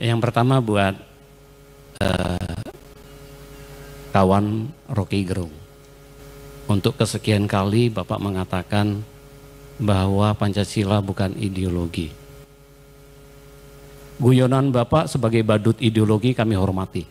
Yang pertama buat kawan Rocky Gerung. Untuk kesekian kali Bapak mengatakan bahwa Pancasila bukan ideologi. Guyonan Bapak sebagai badut ideologi kami hormati.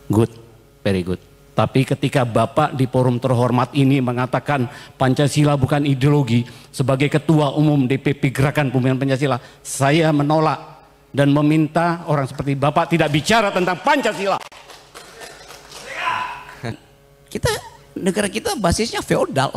Good, very good. Tapi ketika Bapak di forum terhormat ini mengatakan Pancasila bukan ideologi, sebagai Ketua Umum DPP Gerakan Pembinaan Pancasila, saya menolak dan meminta orang seperti Bapak tidak bicara tentang Pancasila. Negara kita basisnya feodal,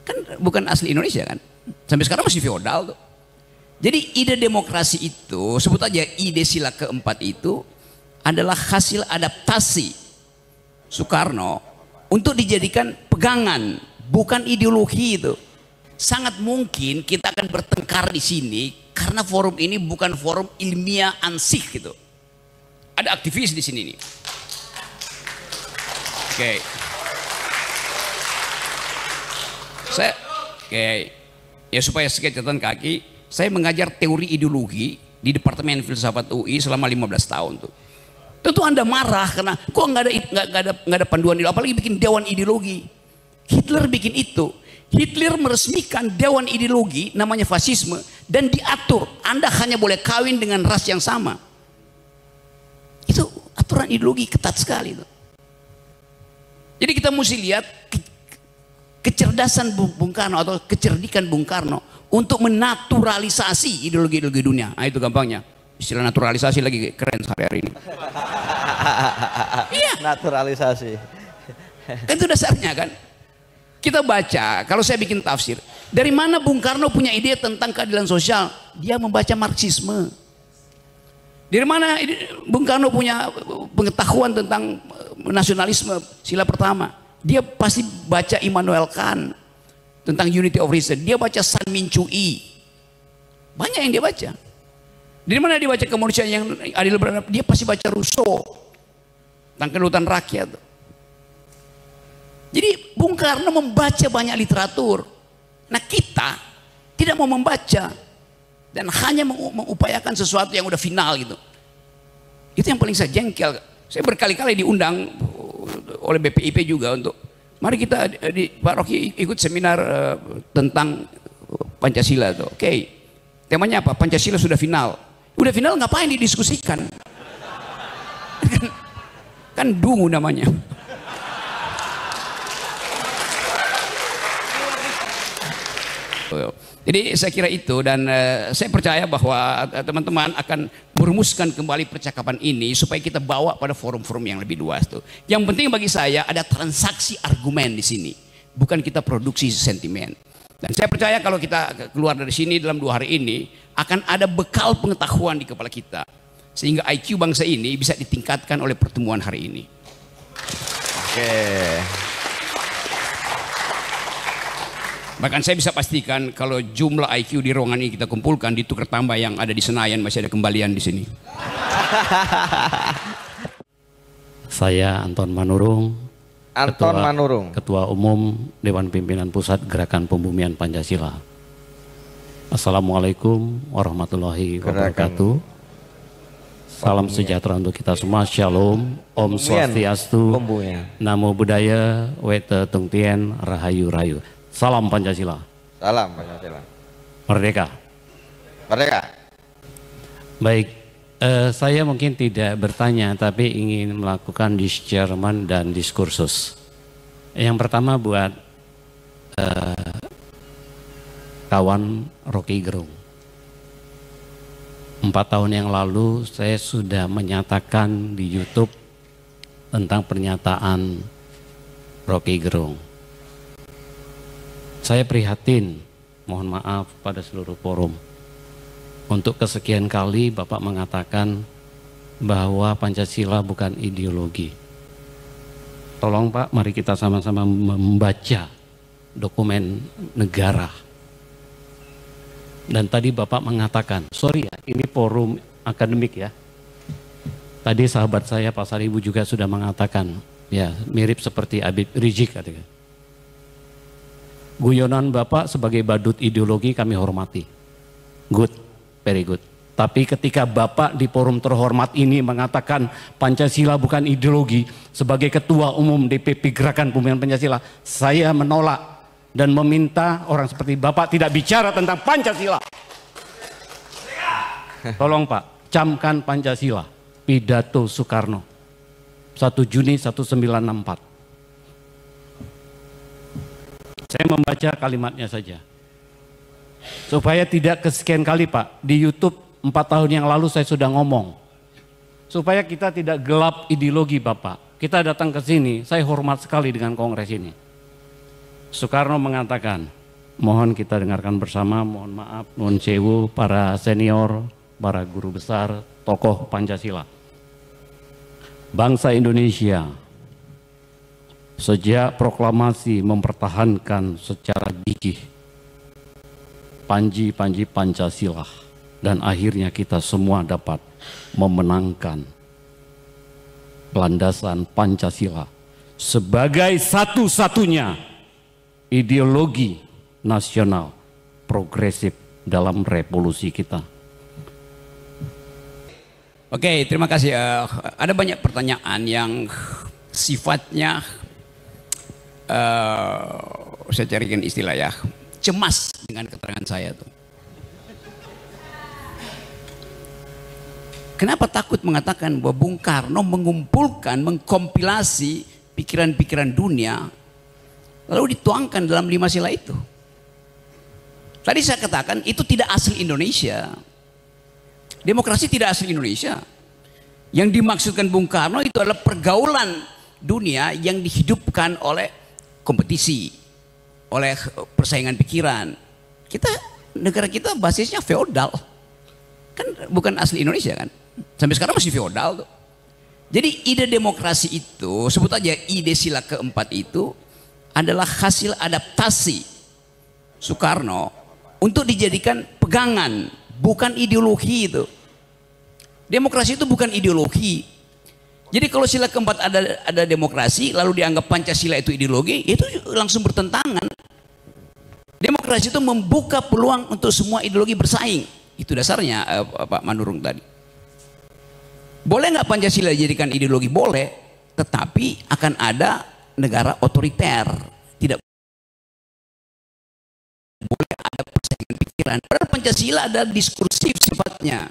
kan bukan asli Indonesia kan, sampai sekarang masih feodal tuh. Jadi ide demokrasi itu, sebut aja ide sila keempat itu adalah hasil adaptasi Soekarno untuk dijadikan pegangan, bukan ideologi itu. Sangat mungkin kita akan bertengkar di sini karena forum ini bukan forum ilmiah ansih gitu. Ada aktivis di sini nih. Oke. Ya supaya sedikit catatan kaki, saya mengajar teori ideologi di Departemen Filsafat UI selama 15 tahun tuh. Tentu Anda marah karena kok nggak ada panduan ideologi, apalagi bikin dewan ideologi. Hitler bikin itu. Hitler meresmikan dewan ideologi namanya fasisme dan diatur Anda hanya boleh kawin dengan ras yang sama. Itu aturan ideologi ketat sekali itu. Jadi kita mesti lihat kecerdasan Bung Karno atau kecerdikan Bung Karno untuk menaturalisasi ideologi-ideologi dunia. Nah, itu gampangnya. Istilah naturalisasi lagi keren sehari-hari ini. Iya. Naturalisasi. Kan itu dasarnya kan. Kita baca, kalau saya bikin tafsir, dari mana Bung Karno punya ide tentang keadilan sosial? Dia membaca Marxisme. Dari mana Bung Karno punya pengetahuan tentang nasionalisme sila pertama? Dia pasti baca Immanuel Kant tentang unity of reason. Dia baca San Min Cui. Banyak yang dia baca. Dari mana dia baca kemanusiaan yang adil beradab? Dia pasti baca Rousseau tentang kedaulatan rakyat. Jadi Bung Karno membaca banyak literatur. Nah kita tidak mau membaca dan hanya mengupayakan sesuatu yang udah final gitu. Itu yang paling saya jengkel. Saya berkali-kali diundang oleh BPIP juga untuk mari kita di Pak Rocky ikut seminar tentang Pancasila tuh. Oke. Temanya apa? Pancasila sudah final. Udah final ngapain didiskusikan? kan dungu namanya. Jadi saya kira itu dan saya percaya bahwa teman-teman akan merumuskan kembali percakapan ini supaya kita bawa pada forum-forum yang lebih luas tuh. Yang penting bagi saya ada transaksi argumen di sini, bukan kita produksi sentimen. Dan saya percaya kalau kita keluar dari sini dalam 2 hari ini akan ada bekal pengetahuan di kepala kita sehingga IQ bangsa ini bisa ditingkatkan oleh pertemuan hari ini. Oke. Bahkan saya bisa pastikan kalau jumlah IQ di ruangan ini kita kumpulkan ditukar tambah yang ada di Senayan masih ada kembalian di sini. Saya Anton Manurung, Ketua Umum Dewan Pimpinan Pusat Gerakan Pembumian Pancasila. Assalamualaikum warahmatullahi wabarakatuh. Salam sejahtera untuk kita semua. Shalom, Om Swastiastu, Namo Buddhaya, Wete Tungtien, Rahayu Rayu. Salam Pancasila. Salam Pancasila. Merdeka. Merdeka. Baik, saya mungkin tidak bertanya tapi ingin melakukan discernment dan diskursus. Yang pertama buat kawan Rocky Gerung. 4 tahun yang lalu saya sudah menyatakan di YouTube tentang pernyataan Rocky Gerung. Saya prihatin, mohon maaf pada seluruh forum. Untuk kesekian kali Bapak mengatakan bahwa Pancasila bukan ideologi. Tolong Pak, mari kita sama-sama membaca dokumen negara. Dan tadi Bapak mengatakan, sorry ya, ini forum akademik ya. Tadi sahabat saya Pak Saribu juga sudah mengatakan, ya mirip seperti Habib Rizik katanya. Guyonan Bapak sebagai badut ideologi kami hormati. Good, very good. Tapi ketika Bapak di forum terhormat ini mengatakan Pancasila bukan ideologi, sebagai Ketua Umum DPP Gerakan Pembinaan Pancasila, saya menolak dan meminta orang seperti Bapak tidak bicara tentang Pancasila. Tolong Pak, camkan Pancasila, pidato Soekarno, 1 Juni 1964. Saya membaca kalimatnya saja. Supaya tidak kesekian kali Pak, di YouTube 4 tahun yang lalu saya sudah ngomong. Supaya kita tidak gelap ideologi Bapak. Kita datang ke sini, saya hormat sekali dengan kongres ini. Soekarno mengatakan, mohon kita dengarkan bersama, mohon maaf, mohon sewu para senior, para guru besar, tokoh Pancasila. Bangsa Indonesia sejak proklamasi mempertahankan secara gigih panji-panji Pancasila, dan akhirnya kita semua dapat memenangkan landasan Pancasila sebagai satu-satunya ideologi nasional progresif dalam revolusi kita. Oke, terima kasih. Ada banyak pertanyaan yang sifatnya saya carikan istilah ya, cemas dengan keterangan saya tuh. Kenapa takut mengatakan bahwa Bung Karno mengumpulkan, mengkompilasi pikiran-pikiran dunia lalu dituangkan dalam 5 sila itu? Tadi saya katakan itu tidak asli Indonesia. Demokrasi tidak asli Indonesia. Yang dimaksudkan Bung Karno itu adalah pergaulan dunia yang dihidupkan oleh kompetisi, oleh persaingan pikiran. Negara kita basisnya feodal. Kan bukan asli Indonesia kan? Sampai sekarang masih feodal tuh. Jadi ide demokrasi itu, sebut aja ide sila keempat itu adalah hasil adaptasi Soekarno untuk dijadikan pegangan, bukan ideologi itu. Demokrasi itu bukan ideologi. Jadi kalau sila keempat ada demokrasi lalu dianggap Pancasila itu ideologi, itu langsung bertentangan. Demokrasi itu membuka peluang untuk semua ideologi bersaing. Itu dasarnya Pak Manurung tadi. Boleh nggak Pancasila dijadikan ideologi? Boleh, tetapi akan ada negara otoriter. Tidak boleh ada persaingan pikiran. Padahal Pancasila ada diskursif sifatnya.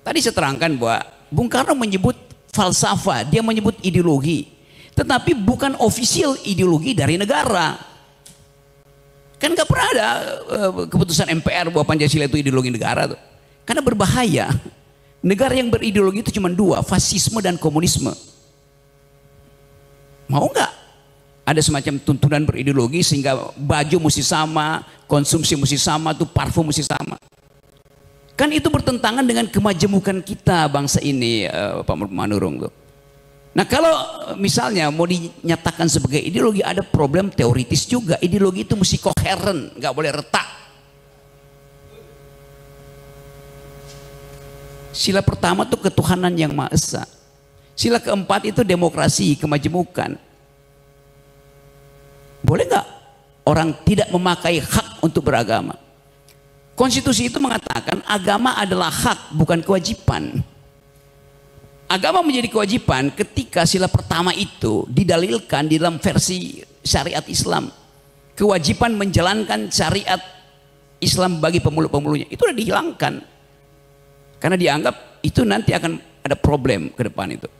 Tadi saya terangkan bahwa Bung Karno menyebut falsafah, dia menyebut ideologi, tetapi bukan ofisial ideologi dari negara. Kan nggak pernah ada keputusan MPR bahwa Pancasila itu ideologi negara tuh. Karena berbahaya. Negara yang berideologi itu cuma 2, fasisme dan komunisme. Mau nggak ada semacam tuntunan berideologi sehingga baju mesti sama, konsumsi mesti sama, tuh parfum mesti sama. Kan itu bertentangan dengan kemajemukan kita bangsa ini, Pak Manurung tuh. Nah kalau misalnya mau dinyatakan sebagai ideologi, ada problem teoritis juga. Ideologi itu mesti koheren, nggak boleh retak. Sila pertama itu ketuhanan yang Maha Esa. Sila keempat itu demokrasi, kemajemukan. Boleh nggak orang tidak memakai hak untuk beragama? Konstitusi itu mengatakan agama adalah hak, bukan kewajiban. Agama menjadi kewajiban ketika sila pertama itu didalilkan di dalam versi syariat Islam. Kewajiban menjalankan syariat Islam bagi pemulung-pemulungnya itu sudah dihilangkan. Karena dianggap itu nanti akan ada problem ke depan itu.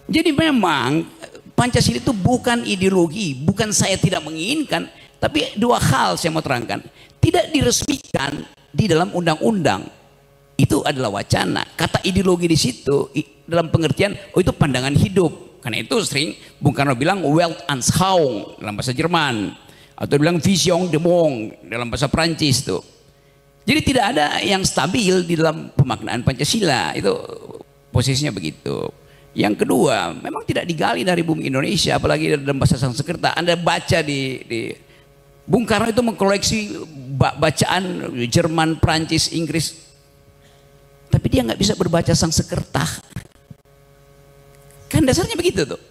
Jadi memang Pancasila itu bukan ideologi, bukan saya tidak menginginkan, tapi 2 hal saya mau terangkan. Tidak diresmikan di dalam undang-undang. Itu adalah wacana. Kata ideologi di situ dalam pengertian itu pandangan hidup. Karena itu sering Bung Karno bilang Weltanschauung dalam bahasa Jerman, atau bilang Vision de Monde dalam bahasa Prancis tuh. Jadi tidak ada yang stabil di dalam pemaknaan Pancasila, itu posisinya begitu. Yang kedua, memang tidak digali dari bumi Indonesia, apalagi dalam bahasa Sanskerta. Anda baca di Bung Karno itu mengkoleksi bacaan Jerman, Prancis, Inggris, tapi dia nggak bisa berbaca Sanskerta. Kan dasarnya begitu tuh.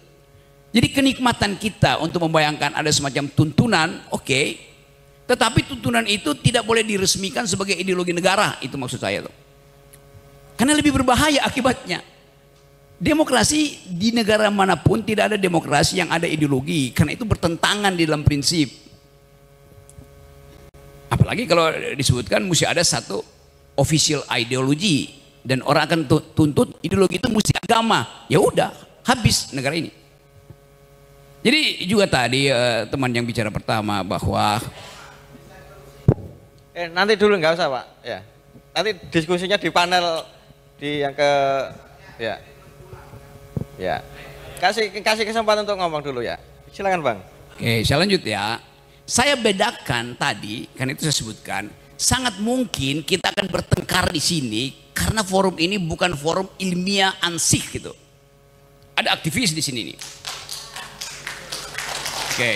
Jadi kenikmatan kita untuk membayangkan ada semacam tuntunan, oke. Tetapi tuntunan itu tidak boleh diresmikan sebagai ideologi negara, itu maksud saya tuh. Karena lebih berbahaya akibatnya. Demokrasi di negara manapun tidak ada demokrasi yang ada ideologi, karena itu bertentangan di dalam prinsip. Apalagi kalau disebutkan mesti ada satu official ideology dan orang akan tuntut ideologi itu mesti agama. Ya udah, habis negara ini. Jadi juga tadi teman yang bicara pertama bahwa nanti dulu nggak usah Pak, ya. Nanti diskusinya di panel di yang ke ya. Ya. Kasih kesempatan untuk ngomong dulu ya. Silakan Bang. Oke, saya lanjut ya. Saya bedakan tadi, kan itu saya sebutkan, sangat mungkin kita akan bertengkar di sini karena forum ini bukan forum ilmiah ansih gitu. Ada aktivis di sini nih. Oke.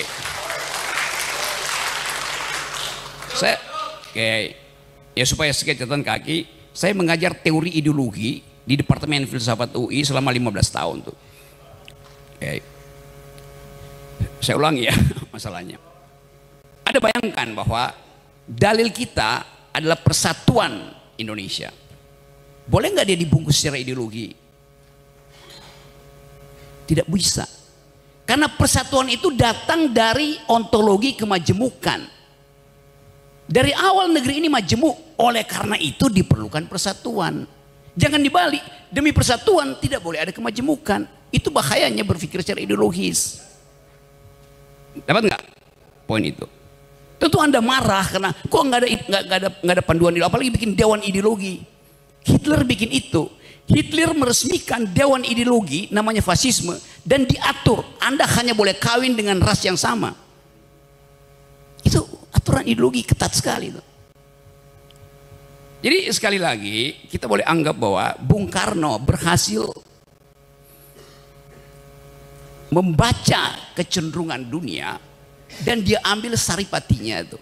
Ya supaya sedikit catatan kaki, saya mengajar teori ideologi di Departemen Filsafat UI selama 15 tahun tuh. Oke. Saya ulangi ya masalahnya. Ada bayangkan bahwa dalil kita adalah persatuan Indonesia. Boleh nggak dia dibungkus secara ideologi? Tidak bisa. Karena persatuan itu datang dari ontologi kemajemukan. Dari awal negeri ini majemuk, oleh karena itu diperlukan persatuan. Jangan dibalik, demi persatuan tidak boleh ada kemajemukan. Itu bahayanya berpikir secara ideologis. Dapat nggak poin itu? Tentu Anda marah karena kok nggak ada panduan ideologi, apalagi bikin dewan ideologi. Hitler bikin itu. Hitler meresmikan dewan ideologi namanya fasisme dan diatur Anda hanya boleh kawin dengan ras yang sama. Itu aturan ideologi ketat sekali itu. Jadi sekali lagi kita boleh anggap bahwa Bung Karno berhasil membaca kecenderungan dunia dan dia ambil saripatinya itu.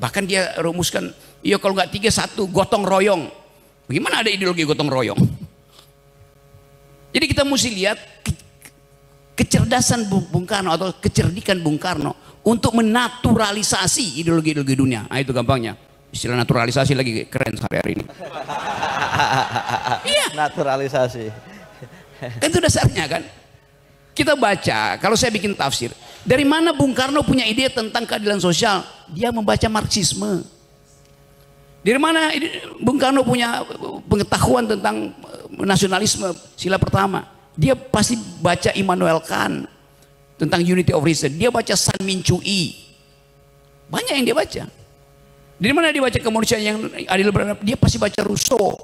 Bahkan dia rumuskan, ya kalau nggak 3-1 gotong royong. Bagaimana ada ideologi gotong royong? Jadi kita mesti lihat kecerdasan Bung Karno atau kecerdikan Bung Karno untuk menaturalisasi ideologi-ideologi dunia. Nah itu gampangnya. Istilah naturalisasi lagi keren hari ini. Iya. Naturalisasi. Kan itu dasarnya kan. Kita baca, kalau saya bikin tafsir, dari mana Bung Karno punya ide tentang keadilan sosial? Dia membaca Marxisme. Dari mana Bung Karno punya pengetahuan tentang nasionalisme sila pertama? Dia pasti baca Immanuel Kant tentang unity of reason. Dia baca San Min Cui. Banyak yang dia baca. Dari mana dia baca kemanusiaan yang adil beradab? Dia pasti baca Rousseau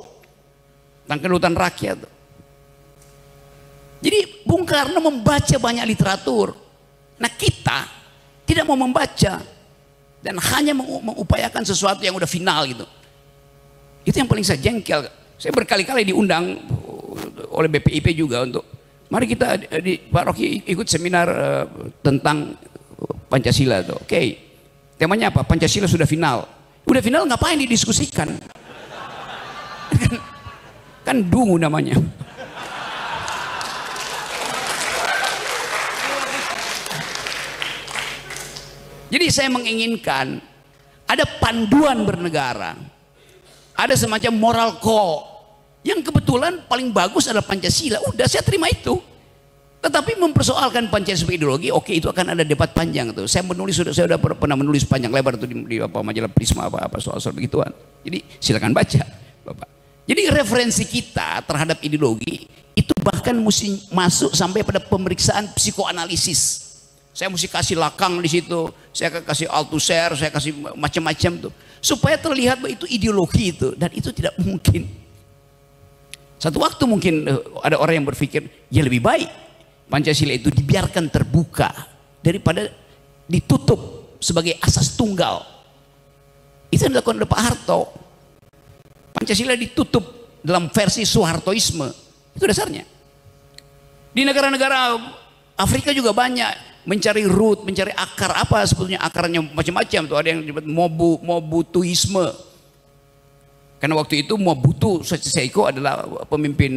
tentang kedaulatan rakyat. Jadi Bung Karno membaca banyak literatur. Nah kita tidak mau membaca dan hanya mengupayakan sesuatu yang udah final gitu. Itu yang paling saya jengkel. Saya berkali-kali diundang oleh BPIP juga untuk mari kita di Pak Rocky ikut seminar tentang Pancasila tuh. Oke. Temanya apa? Pancasila sudah final. Udah final ngapain didiskusikan? Kan dungu namanya. Jadi saya menginginkan ada panduan bernegara, ada semacam moral code yang kebetulan paling bagus adalah Pancasila. Udah saya terima itu. Tetapi mempersoalkan Pancasila sebagai ideologi, oke itu akan ada debat panjang tuh. Saya sudah pernah menulis panjang lebar tuh di apa majalah Prisma apa soal begituan. Jadi silakan baca, Bapak. Jadi referensi kita terhadap ideologi itu bahkan mesti masuk sampai pada pemeriksaan psikoanalisis. Saya mesti kasih lakang di situ, saya kasih Althusser, saya kasih macam-macam tuh, supaya terlihat bahwa itu ideologi itu, dan itu tidak mungkin. Satu waktu mungkin ada orang yang berpikir, ya lebih baik Pancasila itu dibiarkan terbuka daripada ditutup sebagai asas tunggal. Itu yang dilakukan oleh Pak Harto. Pancasila ditutup dalam versi Soehartoisme, itu dasarnya. Di negara-negara Afrika juga banyak mencari root, mencari akar, apa sebetulnya akarnya macam-macam tuh. Ada yang disebut Mobutuisme. Karena waktu itu Mobutu Sese Seko adalah pemimpin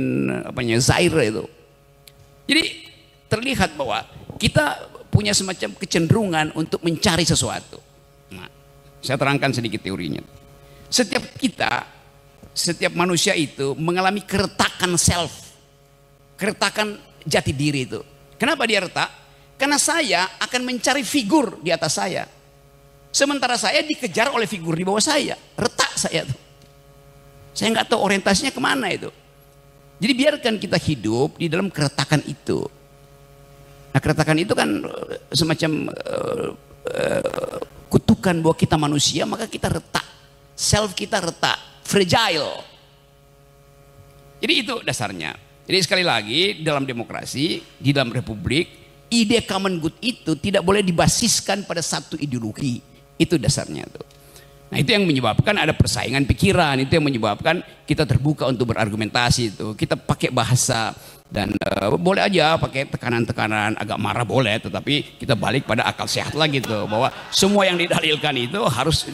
Zaire itu. Jadi terlihat bahwa kita punya semacam kecenderungan untuk mencari sesuatu. Nah, saya terangkan sedikit teorinya. Setiap kita setiap manusia itu mengalami keretakan self, keretakan jati diri itu. Kenapa dia retak? Karena saya akan mencari figur di atas saya, sementara saya dikejar oleh figur di bawah saya. Retak saya tuh, saya nggak tahu orientasinya kemana itu. Jadi biarkan kita hidup di dalam keretakan itu. Nah, keretakan itu kan semacam kutukan bahwa kita manusia, maka kita retak, self kita retak, fragile. Jadi itu dasarnya. Jadi sekali lagi, dalam demokrasi, di dalam republik, ide common good itu tidak boleh dibasiskan pada satu ideologi. Itu dasarnya tuh. Nah, itu yang menyebabkan ada persaingan pikiran, itu yang menyebabkan kita terbuka untuk berargumentasi itu. Kita pakai bahasa dan boleh aja pakai tekanan-tekanan, agak marah boleh, tetapi kita balik pada akal sehat lagi tuh, bahwa semua yang didalilkan itu harus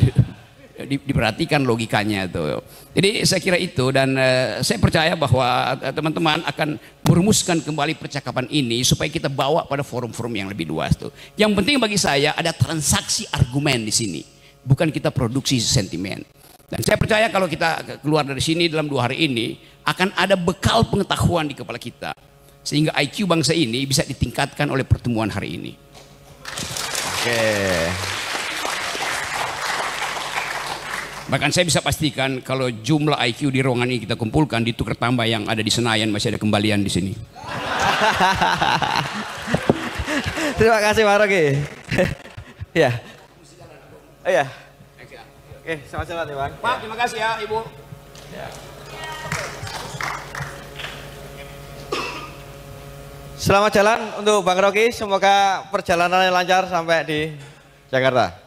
diperhatikan logikanya tuh. Jadi saya kira itu, dan saya percaya bahwa teman-teman akan merumuskan kembali percakapan ini supaya kita bawa pada forum-forum yang lebih luas tuh. Yang penting bagi saya ada transaksi argumen di sini, bukan kita produksi sentimen. Dan saya percaya kalau kita keluar dari sini dalam 2 hari ini akan ada bekal pengetahuan di kepala kita, sehingga IQ bangsa ini bisa ditingkatkan oleh pertemuan hari ini. Oke. Bahkan saya bisa pastikan kalau jumlah IQ di ruangan ini kita kumpulkan, ditukar tambah yang ada di Senayan, masih ada kembalian di sini. Terima kasih Pak Rocky. Ya. Oh ya. Oke, selamat jalan ya Bang. Pak, terima kasih ya Ibu. Ya. Selamat jalan untuk Bang Rocky, semoga perjalanannya lancar sampai di Jakarta.